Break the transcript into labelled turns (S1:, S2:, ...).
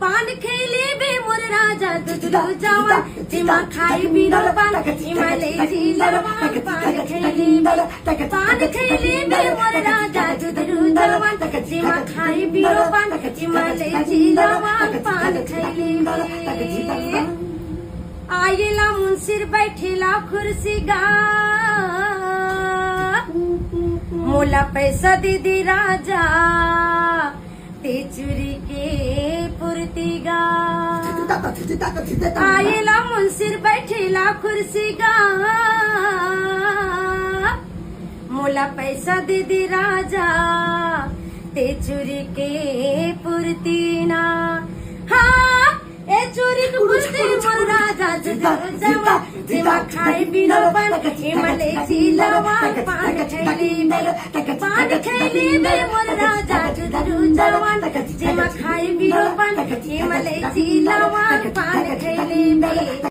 S1: पान खेले बे मोर राजा दुधरू जवान जिमा खाई बिनो पान हिमालय जिलवान पान खेले बे मोर राजा दुधरू जवान जिमा खाई बिनो पान हिमालय जिलवान पान खेले आइला मुंसिर बैठेला कुर्सी गा मोला पैसा दे दे राजा ते चुरी के पुरती गा आइला मुंसिर बैठेला कुर्सी गा मोला पैसा दे दे राजा ते चुरी के पुरती ना हाँ ए चोरी को पुष्टि मोर राजा जवा जिमा खाई बिनो पान हिमालय जिलवान पान खैली बे मोर राजा दुधरू जवान जिमा खाई बिनो पान हिमालय जिलवान पान खैली बे।